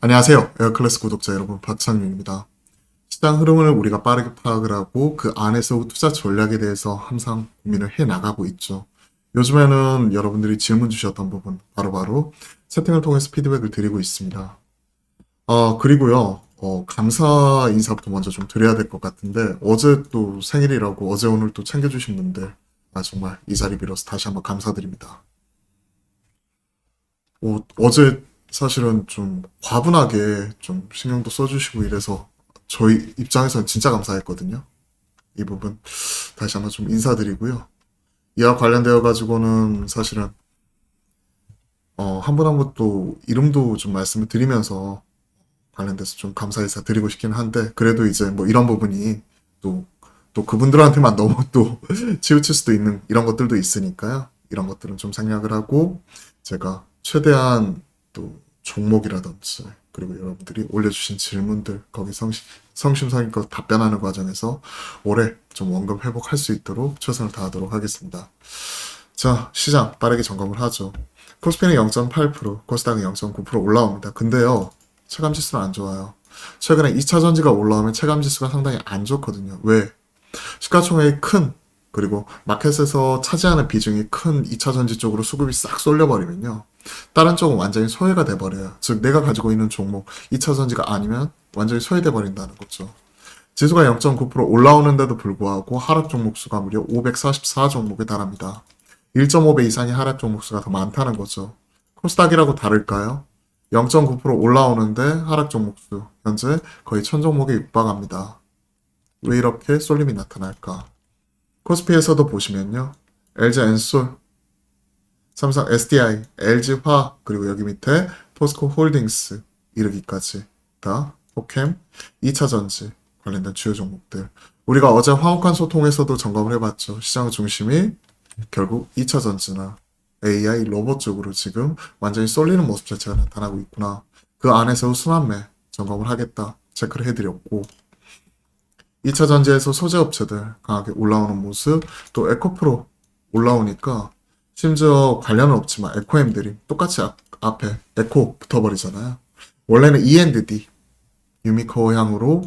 안녕하세요. 에어클래스 구독자 여러분, 박창윤입니다. 시장 흐름을 우리가 빠르게 파악을 하고 그 안에서 투자 전략에 대해서 항상 고민을 해 나가고 있죠. 요즘에는 여러분들이 질문 주셨던 부분 바로바로 채팅을 통해서 피드백을 드리고 있습니다. 그리고요. 감사 인사부터 먼저 좀 드려야 될 것 같은데 어제 또 생일이라고 어제 오늘 또 챙겨주신 분들 정말 이 자리 빌어서 다시 한번 감사드립니다. 어제 사실은 좀 과분하게 좀 신경도 써주시고 이래서 저희 입장에서는 진짜 감사했거든요. 이 부분 다시 한번 좀 인사드리고요. 이와 관련되어 가지고는 사실은 한 분 한 분 또 이름도 좀 말씀을 드리면서 관련돼서 좀 감사 인사 드리고 싶긴 한데 그래도 이제 뭐 이런 부분이 또 그분들한테만 너무 또 치우칠 수도 있는 이런 것들도 있으니까요. 이런 것들은 좀 생략을 하고 제가 최대한 또 종목이라든지 그리고 여러분들이 올려주신 질문들 거기 성심성의껏 답변하는 과정에서 올해 좀 원금 회복할 수 있도록 최선을 다하도록 하겠습니다. 자, 시장 빠르게 점검을 하죠. 코스피는 0.8%, 코스닥은 0.9% 올라옵니다. 근데요, 체감지수는 안 좋아요. 최근에 2차 전지가 올라오면 체감지수가 상당히 안 좋거든요. 왜? 시가총액이 큰 그리고 마켓에서 차지하는 비중이 큰 2차 전지 쪽으로 수급이 싹 쏠려버리면요. 다른 쪽은 완전히 소외가 돼버려요. 즉 내가 가지고 있는 종목 2차 전지가 아니면 완전히 소외돼 버린다는 거죠. 지수가 0.9% 올라오는데도 불구하고 하락 종목 수가 무려 544 종목에 달합니다. 1.5배 이상의 하락 종목 수가 더 많다는 거죠. 코스닥이라고 다를까요? 0.9% 올라오는데 하락 종목 수 현재 거의 1000종목에 육박합니다. 왜 이렇게 쏠림이 나타날까? 코스피에서도 보시면요. LG엔솔, 삼성 SDI, LG화, 그리고 여기 밑에 포스코 홀딩스 이르기까지 다 포캠, 2차전지 관련된 주요 종목들. 우리가 어제 화목한 소통에서도 점검을 해봤죠. 시장 중심이 결국 2차전지나 AI, 로봇 쪽으로 지금 완전히 쏠리는 모습 자체가 나타나고 있구나. 그 안에서 순환매 점검을 하겠다. 체크를 해드렸고 2차 전지에서 소재업체들 강하게 올라오는 모습, 또 에코프로 올라오니까 심지어 관련은 없지만 에코엠들이 똑같이 앞에 에코 붙어버리잖아요. 원래는 E&D, 유미코 향으로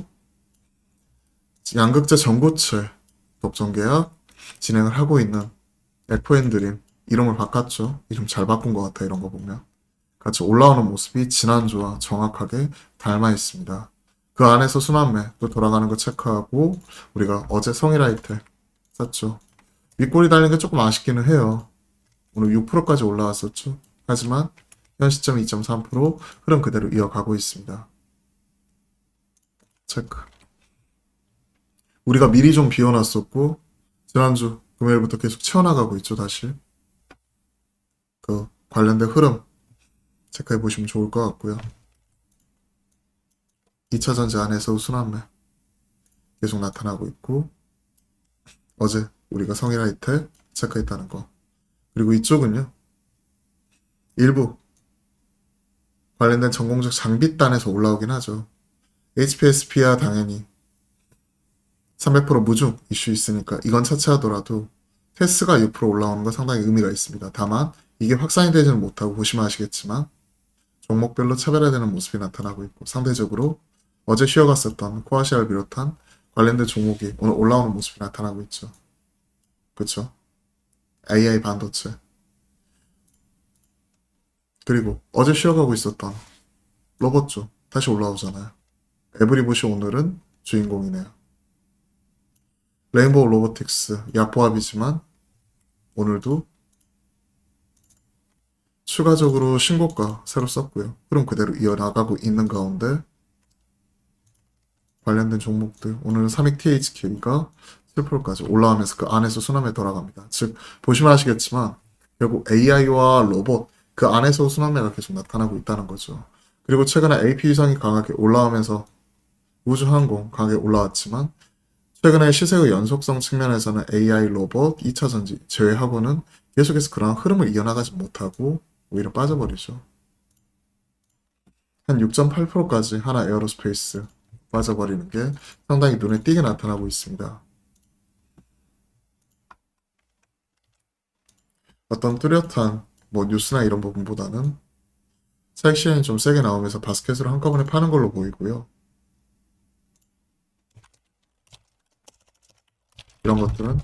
양극재 전고체 독점계약 진행을 하고 있는 에코엠들이 이름을 바꿨죠. 이름 잘 바꾼 것 같아 이런 거 보면. 같이 올라오는 모습이 지난주와 정확하게 닮아 있습니다. 그 안에서 순환매 또 돌아가는 거 체크하고 우리가 어제 성일아이텍 샀죠. 윗골이 달린 게 조금 아쉽기는 해요. 오늘 6%까지 올라왔었죠. 하지만 현 시점 2.3% 흐름 그대로 이어가고 있습니다. 체크. 우리가 미리 좀 비워놨었고 지난주 금요일부터 계속 채워나가고 있죠. 다시 그 관련된 흐름 체크해 보시면 좋을 것 같고요. 2차 전지 안에서 순환매 계속 나타나고 있고 어제 우리가 성일아이텍 체크했다는 거. 그리고 이쪽은요. 일부 관련된 전공적 장비단에서 올라오긴 하죠. HPSP야 당연히 300% 무중 이슈 있으니까 이건 차치하더라도 테스가 6% 올라오는 건 상당히 의미가 있습니다. 다만 이게 확산이 되지는 못하고 보시면 아시겠지만 종목별로 차별화되는 모습이 나타나고 있고 상대적으로 어제 쉬어갔었던 코아시아를 비롯한 관련된 종목이 오늘 올라오는 모습이 나타나고 있죠. 그렇죠? AI 반도체 그리고 어제 쉬어가고 있었던 로봇 쪽 다시 올라오잖아요. 에브리봇이 오늘은 주인공이네요. 레인보우 로보틱스 약보합이지만 오늘도 추가적으로 신고가 새로 썼고요. 흐름 그대로 이어나가고 있는 가운데 관련된 종목들 오늘은 삼익 THK가 7%까지 올라가면서 그 안에서 순환매 돌아갑니다. 즉 보시면 아시겠지만 결국 AI와 로봇 그 안에서 순환매가 계속 나타나고 있다는 거죠. 그리고 최근에 AP 위상이 강하게 올라오면서 우주항공 강하게 올라왔지만 최근에 시세의 연속성 측면에서는 AI, 로봇, 2차 전지 제외하고는 계속해서 그런 흐름을 이어나가지 못하고 오히려 빠져버리죠. 한 6.8%까지 하나 에어로스페이스 빠져버리는 게 상당히 눈에 띄게 나타나고 있습니다. 어떤 뚜렷한 뭐 뉴스나 이런 부분보다는 차익 시현이 좀 세게 나오면서 바스켓으로 한꺼번에 파는 걸로 보이고요. 이런 것들은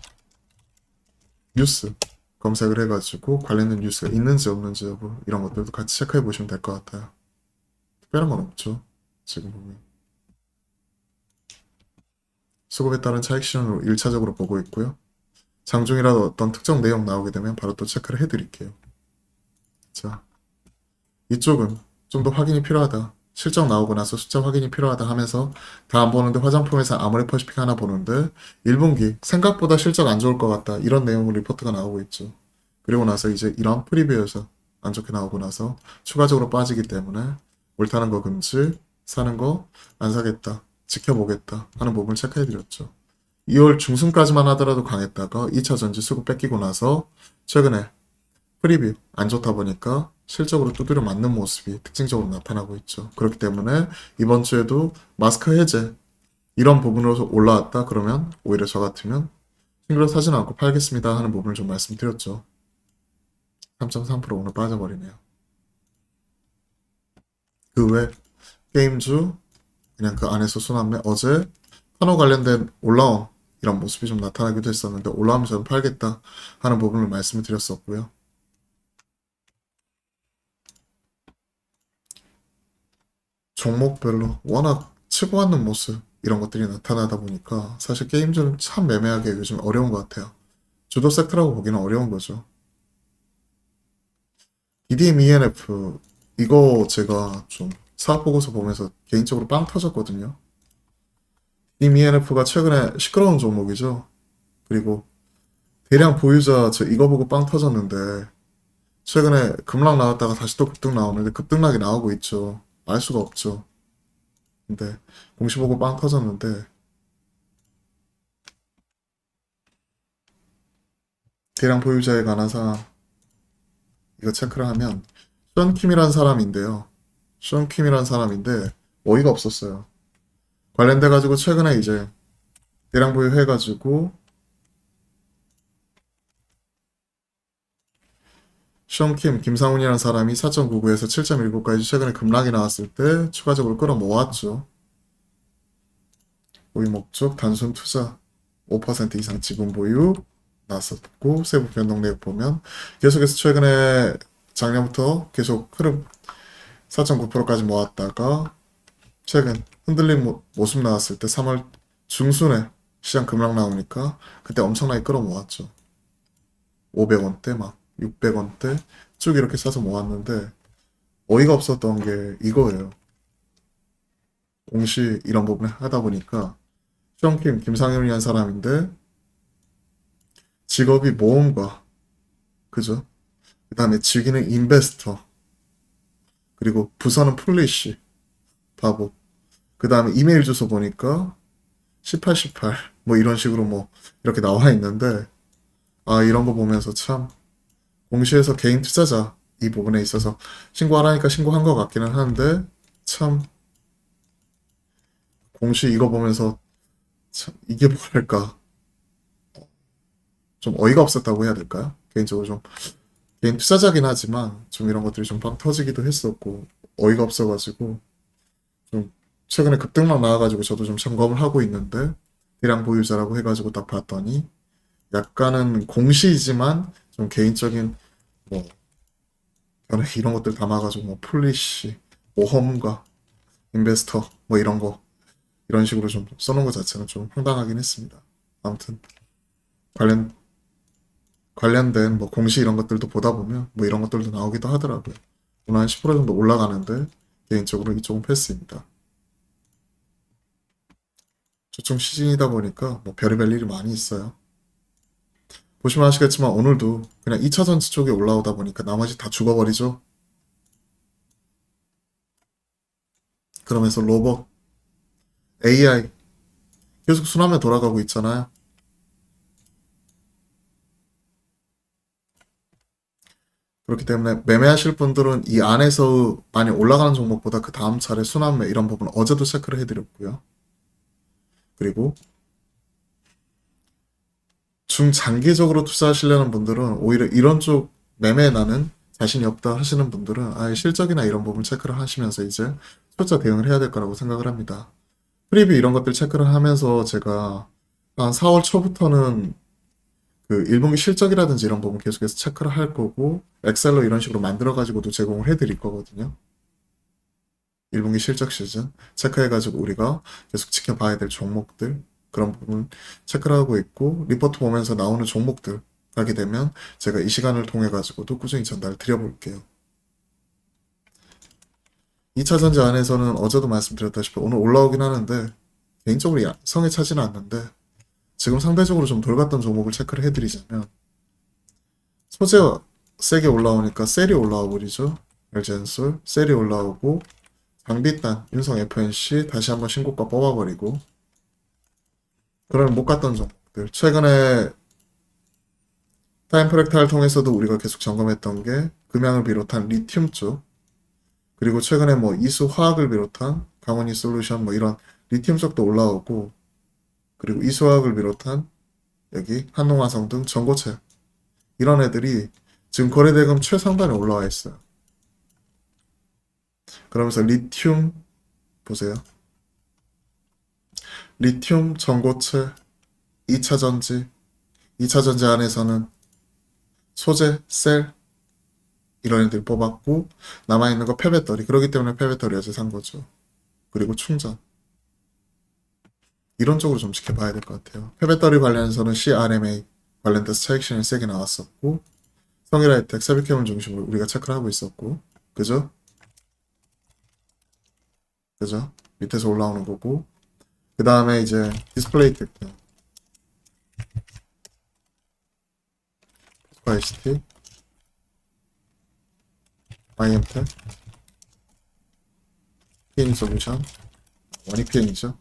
뉴스 검색을 해가지고 관련된 뉴스가 있는지 없는지 여부 이런 것들도 같이 체크해 보시면 될 것 같아요. 특별한 건 없죠. 지금 보면. 수급에 따른 차익 실현으로 1차적으로 보고 있고요. 장중이라도 어떤 특정 내용 나오게 되면 바로 또 체크를 해드릴게요. 자, 이쪽은 좀 더 확인이 필요하다. 실적 나오고 나서 숫자 확인이 필요하다 하면서 다 안 보는데 화장품에서 아모레퍼시픽 하나 보는데 1분기 생각보다 실적 안 좋을 것 같다. 이런 내용의 리포트가 나오고 있죠. 그리고 나서 이제 이런 프리뷰에서 안 좋게 나오고 나서 추가적으로 빠지기 때문에 옳다는 거 금지, 사는 거 안 사겠다, 지켜보겠다 하는 부분을 체크해드렸죠. 2월 중순까지만 하더라도 강했다가 2차 전지 수급 뺏기고 나서 최근에 프리뷰 안 좋다 보니까 실적으로 두드려 맞는 모습이 특징적으로 나타나고 있죠. 그렇기 때문에 이번 주에도 마스크 해제 이런 부분으로 올라왔다 그러면 오히려 저 같으면 싱글러 사지는 않고 팔겠습니다 하는 부분을 좀 말씀드렸죠. 3.3% 오늘 빠져버리네요. 그 외 게임주 그냥 그 안에서 순환매 어제 판호 관련된 올라온 이런 모습이 좀 나타나기도 했었는데 올라오면 저는 팔겠다 하는 부분을 말씀을 드렸었고요. 종목별로 워낙 치고 받는 모습 이런 것들이 나타나다 보니까 사실 게임즈는 참 매매하기 요즘 어려운 것 같아요. 주도 섹터라고 보기는 어려운 거죠. EDM ENF 이거 제가 좀 사업 보고서 보면서 개인적으로 빵 터졌거든요. EDM ENF가 최근에 시끄러운 종목이죠. 그리고 대량 보유자 저 이거 보고 빵 터졌는데 최근에 급락 나왔다가 다시 또 급등 나오는데 급등락이 나오고 있죠. 알 수가 없죠. 근데 공시 보고 빵 터졌는데 대량 보유자에 관한 사항 이거 체크를 하면 션킴이란 사람인데요. 션킴이란 사람인데 어이가 없었어요. 관련돼 가지고 최근에 이제 대량 보유 해가지고 션킴 김상훈이라는 사람이 4.99에서 7.19까지 최근에 급락이 나왔을 때 추가적으로 끌어모았죠. 모의 목적 단순 투자 5% 이상 지분 보유 나섰고 세부 변동 내역 보면 계속해서 최근에 작년부터 계속 흐름 4.9%까지 모았다가 최근 흔들림 모습 나왔을 때 3월 중순에 시장 급락 나오니까 그때 엄청나게 끌어모았죠. 500원대 막 600원대 쭉 이렇게 사서 모았는데 어이가 없었던 게 이거예요. 공시 이런 부분을 하다 보니까 션킴 김상현이라는 사람인데 직업이 모험가 그죠? 그 다음에 직위는 인베스터 그리고 부서는 플리시 바보 그 다음에 이메일 주소 보니까 1818 뭐 이런 식으로 뭐 이렇게 나와 있는데 아 이런 거 보면서 참 공시에서 개인 투자자 이 부분에 있어서 신고하라니까 신고한 것 같기는 한데 참 공시 이거 보면서 참 이게 뭐랄까 좀 어이가 없었다고 해야 될까요? 개인적으로 좀 개인 투자자긴 하지만 좀 이런 것들이 좀 빵 터지기도 했었고 어이가 없어가지고 좀 최근에 급등락 나와가지고 저도 좀 점검을 하고 있는데 대량 보유자라고 해가지고 딱 봤더니 약간은 공시이지만 좀 개인적인 뭐 이런 것들 담아가지고 뭐 폴리시, 모험가, 인베스터 뭐 이런 거 이런 식으로 좀 써놓은 것 자체는 좀 황당하긴 했습니다. 아무튼 관련된 뭐 공시 이런 것들도 보다 보면 뭐 이런 것들도 나오기도 하더라고요. 오늘 한 10% 정도 올라가는데 개인적으로 이쪽은 패스입니다. 조총 시즌이다 보니까 뭐 별의별 일이 많이 있어요. 보시면 아시겠지만 오늘도 그냥 2차 전지 쪽에 올라오다 보니까 나머지 다 죽어버리죠. 그러면서 로봇, AI 계속 순환에 돌아가고 있잖아요. 그렇기 때문에 매매하실 분들은 이 안에서 많이 올라가는 종목보다 그 다음 차례 순환매 이런 부분 어제도 체크를 해드렸고요. 그리고 중장기적으로 투자하시려는 분들은 오히려 이런 쪽 매매에 나는 자신이 없다 하시는 분들은 아예 실적이나 이런 부분 체크를 하시면서 이제 투자 대응을 해야 될 거라고 생각을 합니다. 프리뷰 이런 것들 체크를 하면서 제가 한 4월 초부터는 그 1분기 실적이라든지 이런 부분 계속해서 체크를 할 거고 엑셀로 이런 식으로 만들어 가지고도 제공을 해 드릴 거거든요. 1분기 실적 시즌 체크해 가지고 우리가 계속 지켜봐야 될 종목들 그런 부분 체크를 하고 있고 리포트 보면서 나오는 종목들 하게 되면 제가 이 시간을 통해 가지고도 꾸준히 전달을 드려볼게요. 2차 전지 안에서는 어제도 말씀드렸다시피 오늘 올라오긴 하는데 개인적으로 성에 차지는 않는데 지금 상대적으로 좀 돌봤던 종목을 체크를 해드리자면 소재가 세게 올라오니까 셀이 올라와 버리죠. LG엔솔 셀이 올라오고 장비단 윤성 FNC 다시 한번 신고가 뽑아버리고 그러면 못 갔던 종목들 최근에 타임 프랙탈 통해서도 우리가 계속 점검했던 게 금양을 비롯한 리튬 쪽 그리고 최근에 뭐 이수 화학을 비롯한 강원이 솔루션 뭐 이런 리튬 쪽도 올라오고 그리고 이수 화학을 비롯한 여기 한농화성 등 전고체 이런 애들이 지금 거래대금 최상단에 올라와 있어요. 그러면서 리튬 보세요. 리튬 전고체 2차 전지 2차 전지 안에서는 소재, 셀 이런 애들 뽑았고 남아있는 거 폐배터리 그렇기 때문에 폐배터리 어제 산 거죠. 그리고 충전 이런 쪽으로 좀 지켜봐야 될 것 같아요. 폐배터리 관련해서는 CRMA 관련돼서 차익실현이 세게 나왔었고 성일하이텍, 세비캠을 중심으로 우리가 체크를 하고 있었고 그죠? 그죠? 밑에서 올라오는 거고 그 다음에 이제 디스플레이 테크 ICT IM텍 PN 솔루션 원익 PN이죠.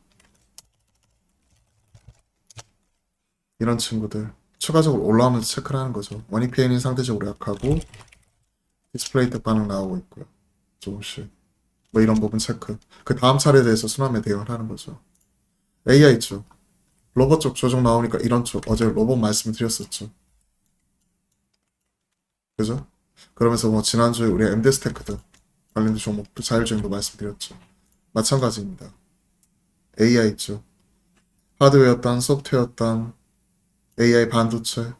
이런 친구들 추가적으로 올라오면서 체크를 하는 거죠. 원익 PN이 상대적으로 약하고 디스플레이 텍 반응 나오고 있고요. 조금씩 뭐 이런 부분 체크 그 다음 차례에 대해서 순환매 대응을 하는 거죠. AI 쪽 로봇 쪽 조정 나오니까 이런 쪽 어제 로봇 말씀드렸었죠. 그죠? 그러면서 뭐 지난주에 우리 MD스테크드 관련된 종목도 자율주행도 말씀드렸죠. 마찬가지입니다. AI 쪽 하드웨어단, 소프트웨어단, AI 반도체,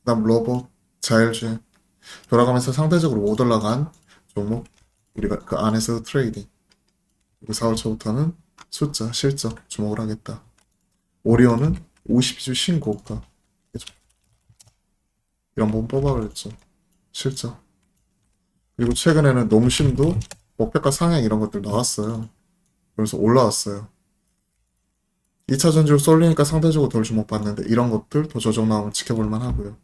그다음 로봇, 자율주행 돌아가면서 상대적으로 못 올라간 종목 우리가 그 안에서 트레이딩 그리고 4월 초부터는 숫자, 실적 주목을 하겠다. 오리온은 52주 신고가 이런 부분 뽑아버렸죠. 실적 그리고 최근에는 농심도 목표가 상향 이런 것들 나왔어요. 그래서 올라왔어요. 2차 전지로 쏠리니까 상대적으로 덜 주목받는데 이런 것들 더 조정 나오면 지켜볼만 하고요.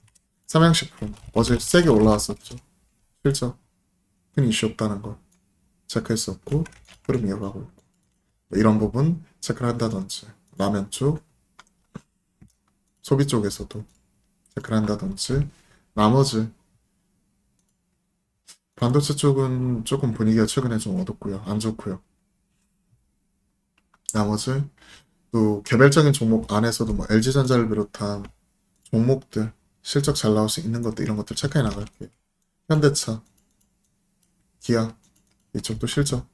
삼양식품 어제 세게 올라왔었죠. 실적 큰 이슈 없다는 걸 체크했었고 흐름 이어가고 있고 이런 부분 체크를 한다든지 라면 쪽 소비 쪽에서도 체크를 한다든지 나머지 반도체 쪽은 조금 분위기가 최근에 좀 어둡고요. 안 좋고요. 나머지 또 개별적인 종목 안에서도 뭐 LG전자를 비롯한 종목들 실적 잘 나올 수 있는 것들 이런 것들 체크해 나갈게요. 현대차, 기아 이쪽도 실적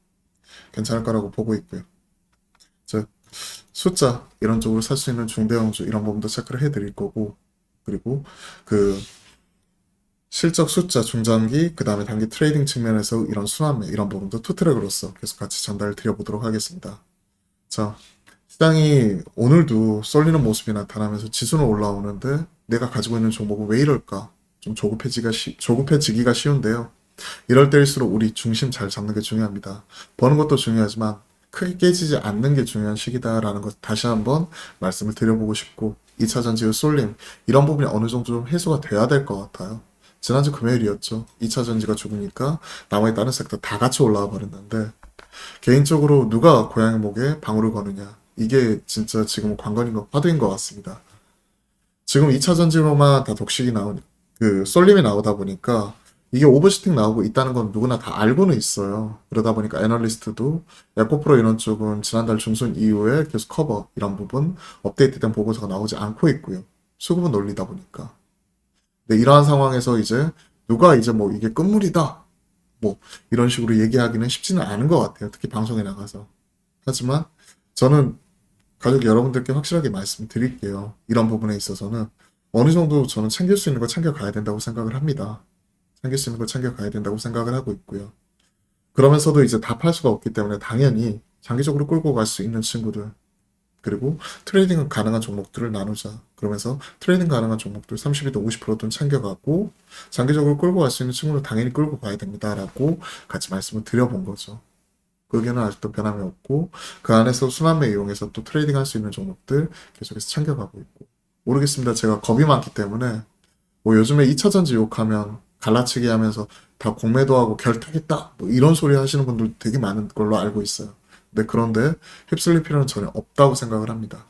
괜찮을 거라고 보고 있고요. 즉 숫자 이런 쪽으로 살 수 있는 중대형주 이런 부분도 체크를 해드릴 거고 그리고 그 실적 숫자 중장기 그 다음에 단기 트레이딩 측면에서 이런 순환매 이런 부분도 투트랙으로서 계속 같이 전달을 드려보도록 하겠습니다. 자 시장이 오늘도 쏠리는 모습이 나타나면서 지수는 올라오는데 내가 가지고 있는 종목은 왜 이럴까 좀 조급해지기가 쉬운데요. 이럴 때일수록 우리 중심 잘 잡는 게 중요합니다. 버는 것도 중요하지만 크게 깨지지 않는 게 중요한 시기다라는 것 다시 한번 말씀을 드려보고 싶고 2차 전지의 쏠림 이런 부분이 어느 정도 좀 해소가 돼야 될 것 같아요. 지난주 금요일이었죠. 2차 전지가 죽으니까 나머지 다른 섹터 다 같이 올라와 버렸는데 개인적으로 누가 고양이 목에 방울을 거느냐 이게 진짜 지금 화두인 것 같습니다. 지금 2차 전지로만 다 독식이 나오니 그 쏠림이 나오다 보니까 이게 오버슈팅 나오고 있다는 건 누구나 다 알고는 있어요. 그러다 보니까 애널리스트도 에코프로 이런 쪽은 지난달 중순 이후에 계속 커버 이런 부분 업데이트된 보고서가 나오지 않고 있고요. 수급은 놀리다 보니까. 근데 이러한 상황에서 이제 누가 이제 뭐 이게 끝물이다 뭐 이런 식으로 얘기하기는 쉽지는 않은 것 같아요. 특히 방송에 나가서. 하지만 저는 가족 여러분들께 확실하게 말씀드릴게요. 이런 부분에 있어서는 어느 정도 저는 챙길 수 있는 거 챙겨가야 된다고 생각을 합니다. 챙길 수 있는 거 챙겨가야 된다고 생각을 하고 있고요. 그러면서도 이제 다 팔 수가 없기 때문에 당연히 장기적으로 끌고 갈 수 있는 친구들 그리고 트레이딩 가능한 종목들을 나누자. 그러면서 트레이딩 가능한 종목들 30이든 50%든 챙겨가고 장기적으로 끌고 갈 수 있는 친구를 당연히 끌고 가야 됩니다라고 같이 말씀을 드려본 거죠. 그 의견은 아직도 변함이 없고 그 안에서 순환매 이용해서 또 트레이딩 할 수 있는 종목들 계속해서 챙겨가고 있고 모르겠습니다. 제가 겁이 많기 때문에 뭐 요즘에 2차전지 욕하면 갈라치기 하면서 다 공매도하고 결탁했다 뭐 이런 소리 하시는 분들 되게 많은 걸로 알고 있어요. 근데 그런데 휩쓸릴 필요는 전혀 없다고 생각을 합니다.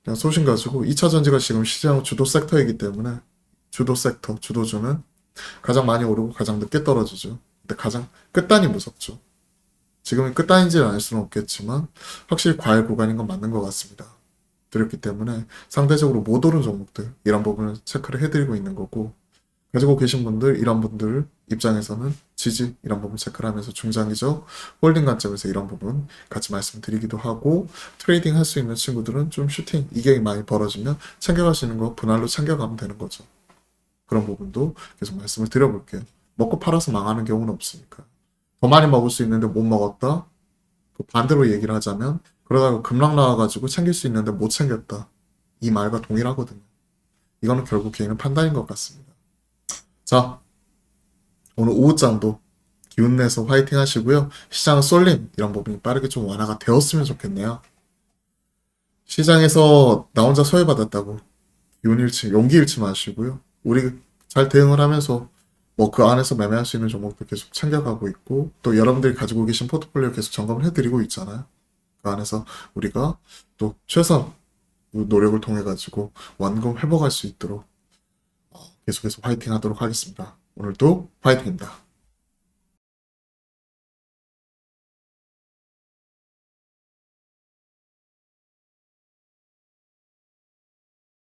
그냥 소신 가지고 2차전지가 지금 시장 주도 섹터이기 때문에 주도 섹터, 주도주는 가장 많이 오르고 가장 늦게 떨어지죠. 근데 가장 끝단이 무섭죠. 지금이 끝단인지는 알 수는 없겠지만 확실히 과열 구간인 건 맞는 것 같습니다. 그렇기 때문에 상대적으로 못 오른 종목들 이런 부분을 체크를 해드리고 있는 거고 가지고 계신 분들 이런 분들 입장에서는 지지 이런 부분 체크를 하면서 중장기적 홀딩 관점에서 이런 부분 같이 말씀드리기도 하고 트레이딩 할 수 있는 친구들은 좀 슈팅 이게 많이 벌어지면 챙겨갈 수 있는 거 분할로 챙겨가면 되는 거죠. 그런 부분도 계속 말씀을 드려볼게요. 먹고 팔아서 망하는 경우는 없으니까. 더 많이 먹을 수 있는데 못 먹었다? 그 반대로 얘기를 하자면 그러다가 급락 나와가지고 챙길 수 있는데 못 챙겼다. 이 말과 동일하거든요. 이거는 결국 개인의 판단인 것 같습니다. 자, 오늘 오후장도 기운내서 화이팅 하시고요. 시장은 쏠림 이런 부분이 빠르게 좀 완화가 되었으면 좋겠네요. 시장에서 나 혼자 소외받았다고 기운 잃지, 용기 잃지 마시고요. 우리 잘 대응을 하면서 뭐 그 안에서 매매할 수 있는 종목도 계속 챙겨가고 있고 또 여러분들이 가지고 계신 포트폴리오 계속 점검을 해드리고 있잖아요. 그 안에서 우리가 또 최선 노력을 통해 가지고 원금 회복할 수 있도록 계속해서 화이팅 하도록 하겠습니다. 오늘도 화이팅입니다.